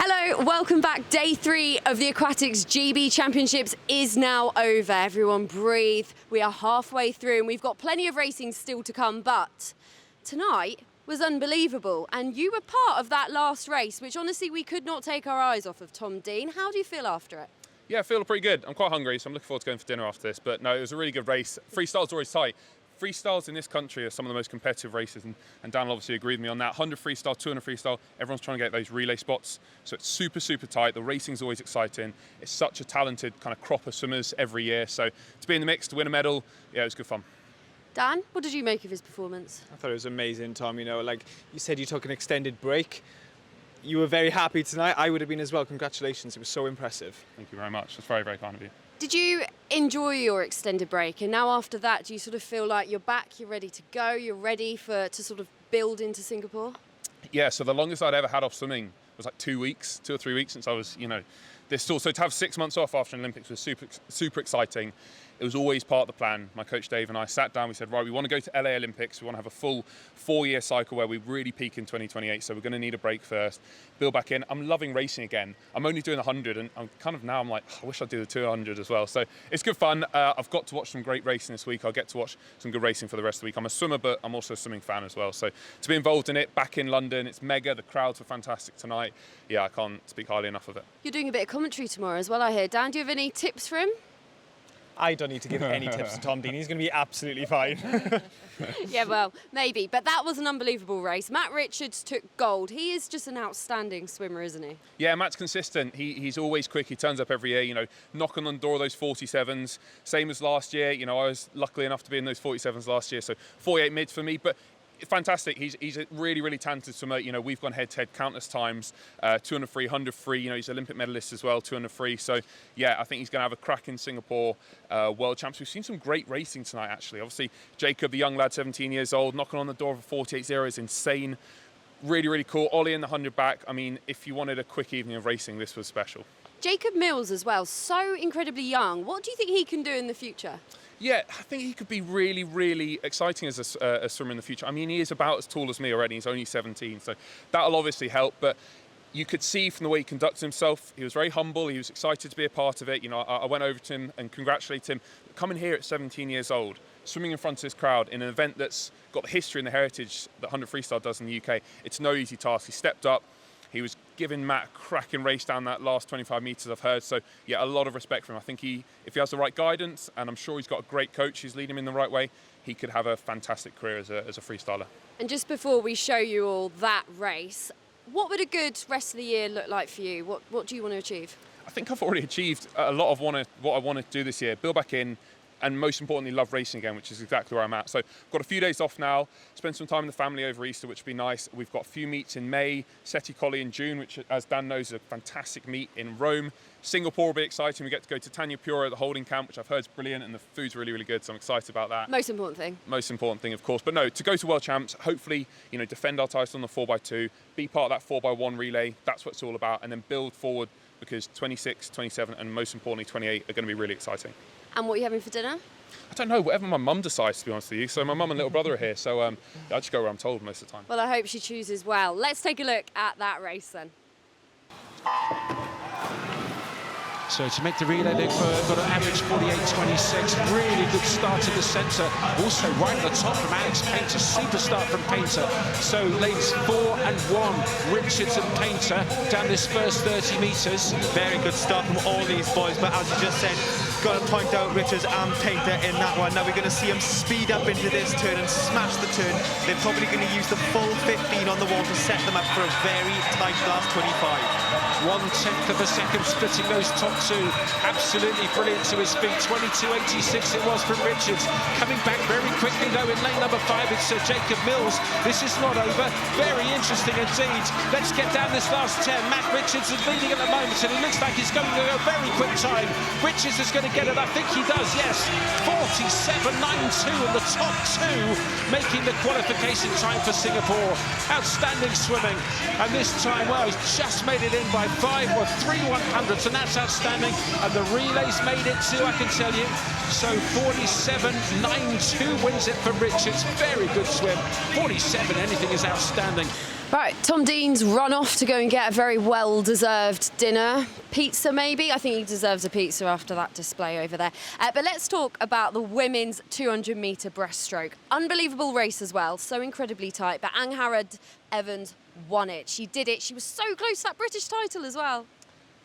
Hello, welcome back. Day 3 of the Aquatics GB Championships is now over. Everyone breathe. We are halfway through and we've got plenty of racing still to come, but tonight was unbelievable. And you were part of that last race, which honestly we could not take our eyes off of Tom Dean. How do you feel after it? Yeah, I feel pretty good. I'm quite hungry, so I'm looking forward to going for dinner after this. But no, it was a really good race. Freestyle's always tight. Freestyles in this country are some of the most competitive races, and Dan will obviously agree with me on that. 100 freestyle, 200 freestyle, everyone's trying to get those relay spots. So it's super, super tight. The racing's always exciting. It's such a talented kind of crop of swimmers every year. So to be in the mix, to win a medal, yeah, it was good fun. Dan, what did you make of his performance? I thought it was amazing, Tom. You know, like you said, you took an extended break. You were very happy tonight. I would have been as well. Congratulations. It was so impressive. Thank you very much. That's very, very kind of you. Did you enjoy your extended break? And now after that, do you sort of feel like you're back, you're ready to go, you're ready to sort of build into Singapore? Yeah, so the longest I'd ever had off swimming was like 2 weeks, 2 or 3 weeks since I was, this tour. So to have 6 months off after an Olympics was super, super exciting. It was always part of the plan. My coach Dave and I sat down, we said, right, we want to go to LA Olympics. We want to have a full 4-year cycle where we really peak in 2028. So we're going to need a break first, build back in. I'm loving racing again. I'm only doing the 100 and I'm like, I wish I'd do the 200 as well. So it's good fun. I've got to watch some great racing this week. I'll get to watch some good racing for the rest of the week. I'm a swimmer, but I'm also a swimming fan as well. So to be involved in it, back in London, it's mega. The crowds were fantastic tonight. Yeah, I can't speak highly enough of it. You're doing a bit of commentary tomorrow as well, I hear. Dan, do you have any tips for him? I don't need to give any tips to Tom Dean. He's going to be absolutely fine. Yeah, well, maybe. But that was an unbelievable race. Matt Richards took gold. He is just an outstanding swimmer, isn't he? Yeah, Matt's consistent. He's always quick. He turns up every year, knocking on the door of those 47s. Same as last year. I was lucky enough to be in those 47s last year. So 48 mids for me. But fantastic. He's a really, really talented swimmer. We've gone head-to-head countless times. 200 free, 100 free. He's an Olympic medalist as well, 200 free. So, yeah, I think he's going to have a crack in Singapore World Champs. We've seen some great racing tonight, actually. Obviously, Jacob, the young lad, 17 years old, knocking on the door of a 48.0 is insane. Really, really cool. Ollie in the 100 back. I mean, if you wanted a quick evening of racing, this was special. Jacob Mills as well, so incredibly young. What do you think he can do in the future? Yeah, I think he could be really, really exciting as a swimmer in the future. I mean, he is about as tall as me already. He's only 17, so that'll obviously help. But you could see from the way he conducts himself, he was very humble. He was excited to be a part of it. I went over to him and congratulated him. Coming here at 17 years old, swimming in front of this crowd in an event that's got the history and the heritage that 100 Freestyle does in the UK, it's no easy task. He stepped up. He was giving Matt a cracking race down that last 25 metres I've heard. So, yeah, a lot of respect for him. I think if he has the right guidance, and I'm sure he's got a great coach who's leading him in the right way, he could have a fantastic career as a freestyler. And just before we show you all that race, what would a good rest of the year look like for you? What do you want to achieve? I think I've already achieved a lot of what I want to do this year. Build back in. And most importantly, love racing again, which is exactly where I'm at. So I've got a few days off now, spend some time with the family over Easter, which would be nice. We've got a few meets in May, Seti Colli in June, which, as Dan knows, is a fantastic meet in Rome. Singapore will be exciting. We get to go to Tanya Pura at the holding camp, which I've heard is brilliant, and the food's really, really good, so I'm excited about that. Most important thing. Most important thing, of course. But no, to go to World Champs, hopefully, defend our title on the 4x2, be part of that 4x1 relay. That's what it's all about, and then build forward, because 26, 27, and most importantly, 28 are going to be really exciting. And what are you having for dinner? I don't know, whatever my mum decides, to be honest with you. So my mum and little brother are here, so I just go where I'm told most of the time. Well, I hope she chooses well. Let's take a look at that race then. So to make the relay, they've got an average 48.26. Really good start to the centre. Also right at the top from Alex Painter, superstar from Painter. So lanes 4 and 1, Richards and Painter down this first 30 metres. Very good start from all these boys, but as you just said, got to point out Richards and Painter in that one. Now we're going to see him speed up into this turn and smash the turn. They're probably going to use the full 15 on the wall to set them up for a very tight last 25. 1/10 of a second splitting those top two. Absolutely brilliant to his feet. 22.86 it was from Richards. Coming back very quickly though in lane number 5, it's Jacob Mills. This is not over. Very interesting indeed. Let's get down this last 10. Matt Richards is leading at the moment and it looks like he's going to go a very quick time. Richards is going to get it. I think he does, yes. 47.92 in the top two, making the qualification time for Singapore. Outstanding swimming. And this time, well, he's just made it in by 5 or 3 100s, and that's outstanding. And the relays made it too, I can tell you. So 47.92 wins it for Richards. Very good swim. 47, anything is outstanding. Right, Tom Dean's run off to go and get a very well-deserved dinner. Pizza, maybe? I think he deserves a pizza after that display over there. But let's talk about the women's 200-metre breaststroke. Unbelievable race as well, so incredibly tight. But Angharad Evans won it. She did it. She was so close to that British title as well.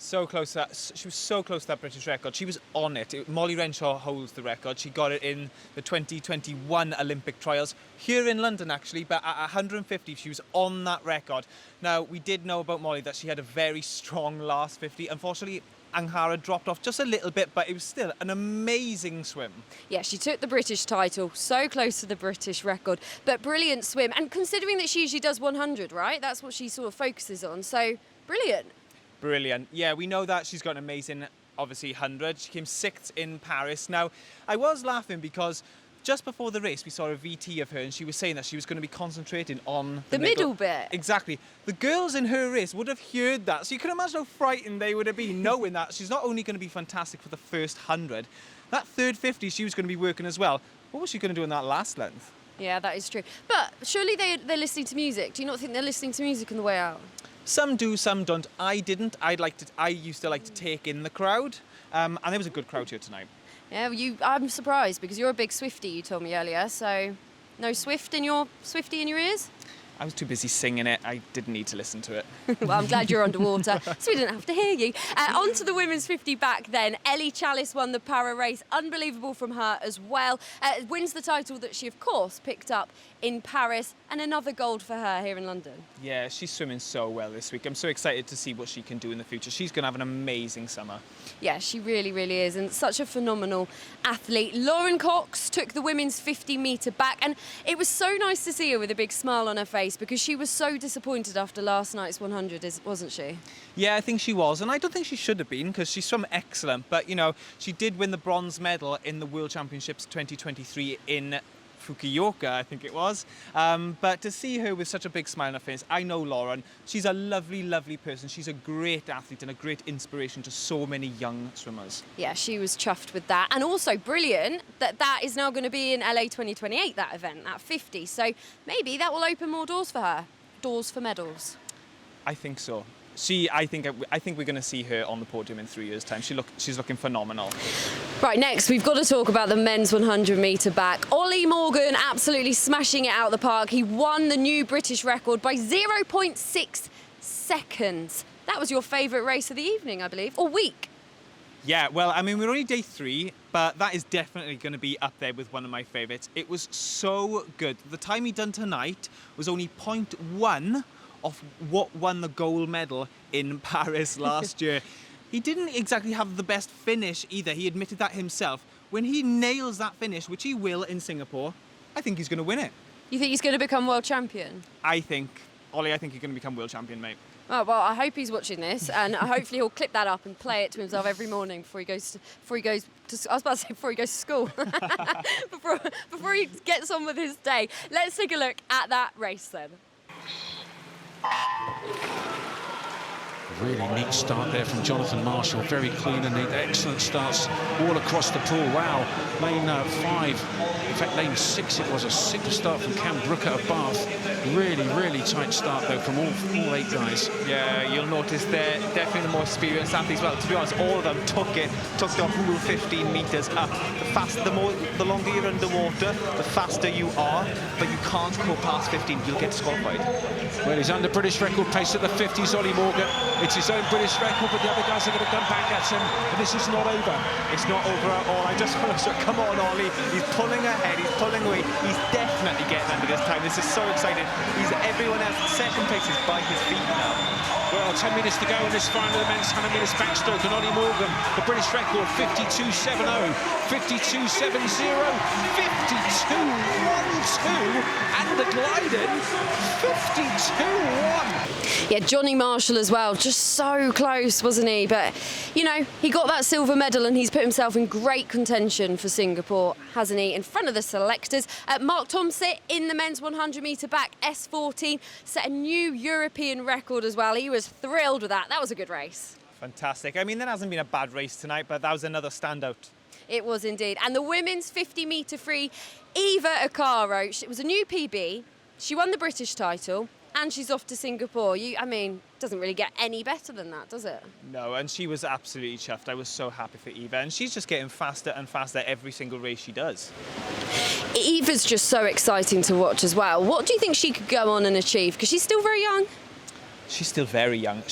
So close to that. She was so close to that British record. She was on it. Molly Renshaw holds the record. She got it in the 2021 Olympic trials here in London, actually. But at 150, she was on that record. Now, we did know about Molly that she had a very strong last 50. Unfortunately, Angharad dropped off just a little bit, but it was still an amazing swim. Yeah, she took the British title, so close to the British record, but brilliant swim. And considering that she usually does 100, right? That's what she sort of focuses on. So, brilliant. Brilliant. Yeah, we know that she's got an amazing, obviously, 100. She came 6th in Paris. Now, I was laughing because just before the race, we saw a VT of her and she was saying that she was going to be concentrating on the middle bit. Exactly. The girls in her race would have heard that. So you can imagine how frightened they would have been knowing that she's not only going to be fantastic for the first 100, that third 50 she was going to be working as well. What was she going to do in that last length? Yeah, that is true. But surely they're listening to music. Do you not think they're listening to music on the way out? Some do, some don't. I didn't. I used to like to take in the crowd, and there was a good crowd here tonight. Yeah, I'm surprised because you're a big Swiftie, you told me earlier. So, no Swiftie in your ears? I was too busy singing it. I didn't need to listen to it. Well, I'm glad you're underwater, so we didn't have to hear you. On to the women's 50 back then. Ellie Chalice won the para race. Unbelievable from her as well. Wins the title that she, of course, picked up in Paris, and another gold for her here in London. Yeah, she's swimming so well this week. I'm so excited to see what she can do in the future. She's going to have an amazing summer. Yeah, she really, really is, and such a phenomenal athlete. Lauren Cox took the women's 50-metre back, and it was so nice to see her with a big smile on her face because she was so disappointed after last night's 100, wasn't she? Yeah, I think she was, and I don't think she should have been because she's swum excellent. But, you know, she did win the bronze medal in the World Championships 2023 in Fukuoka, I think it was. But to see her with such a big smile on her face, I know Lauren. She's a lovely, lovely person. She's a great athlete and a great inspiration to so many young swimmers. Yeah, she was chuffed with that. And also brilliant that is now going to be in LA 2028, that event, at 50. So maybe that will open more doors for her. Doors for medals. I think so. I think we're going to see her on the podium in 3 years' time. She's looking phenomenal. Right, next we've got to talk about the men's 100-metre back. Ollie Morgan absolutely smashing it out the park. He won the new British record by 0.6 seconds. That was your favourite race of the evening, I believe, or week. Yeah, well, I mean, we're only day 3, but that is definitely going to be up there with one of my favourites. It was so good. The time he done tonight was only 0.1 of what won the gold medal in Paris last year. He didn't exactly have the best finish either. He admitted that himself. When he nails that finish, which he will in Singapore, I think he's going to win it. You think he's going to become world champion? Ollie, I think you're going to become world champion, mate. Oh, well, I hope he's watching this, and hopefully he'll clip that up and play it to himself every morning before he goes to school. before he gets on with his day. Let's take a look at that race then. Really neat start there from Jonathan Marshall. Very clean and neat. Excellent starts all across the pool. Wow. Lane 5. In fact, lane 6 it was. A super start from Cam Brooker of Bath. Really, really tight start, though, from all 8 guys. Yeah, you'll notice they're definitely the more experienced athletes. Well, to be honest, all of them took the whole 15 metres up. The longer you're underwater, the faster you are, but you can't go past 15. You'll get disqualified. Well, he's under British record pace at the 50s, Ollie Morgan. It's his own British record, but the other guys are going to come back at him, and this is not over. It's not over at all. I just want to say, come on, Ollie. He's pulling ahead, he's pulling away. He's definitely getting under this time. This is so exciting. Everyone else, second place is by his feet now. Well, 10 minutes to go in this final of the men's 100 metres backstroke, and Ollie Morgan, the British record, 52.70, 52.70, 52.12, and the gliding, 52.1. Yeah, Johnny Marshall as well, just so close, wasn't he? But, you know, he got that silver medal and he's put himself in great contention for Singapore, hasn't he? In front of the selectors. Mark Thompson in the men's 100-metre back, S14, set a new European record as well. He was thrilled with that. That was a good race. Fantastic. I mean, there hasn't been a bad race tonight, but that was another standout. It was indeed. And the women's 50-metre free, Eva Akaro, it was a new PB. She won the British title and she's off to Singapore. I mean, doesn't really get any better than that, does it? No, and she was absolutely chuffed. I was so happy for Eva, and she's just getting faster and faster every single race she does. Eva's just so exciting to watch as well. What do you think she could go on and achieve? Because she's still very young. She's still very young.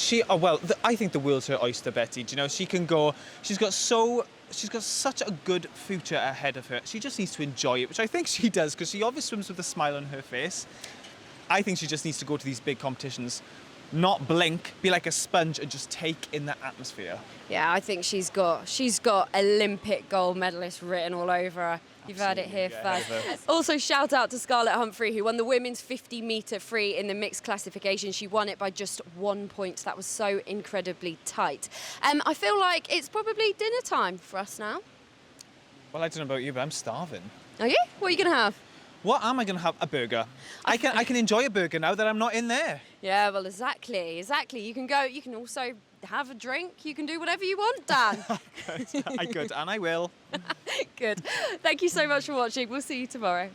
I think the world's her oyster, Betty. Do you know, she can go. She's got such a good future ahead of her. She just needs to enjoy it, which I think she does, because she obviously swims with a smile on her face. I think she just needs to go to these big competitions, not blink, be like a sponge and just take in the atmosphere. Yeah, I think she's got Olympic gold medalist written all over her. You've heard it here first. Also, shout out to Scarlett Humphrey, who won the women's 50-metre free in the mixed classification. She won it by just 1 point. That was so incredibly tight. I feel like it's probably dinner time for us now. Well, I don't know about you, but I'm starving. Are you? What are you going to have? What am I going to have? A burger. I can enjoy a burger now that I'm not in there. Yeah, well, exactly. You can go. You can also have a drink. You can do whatever you want, Dan. I could, and I will. Good. Thank you so much for watching. We'll see you tomorrow.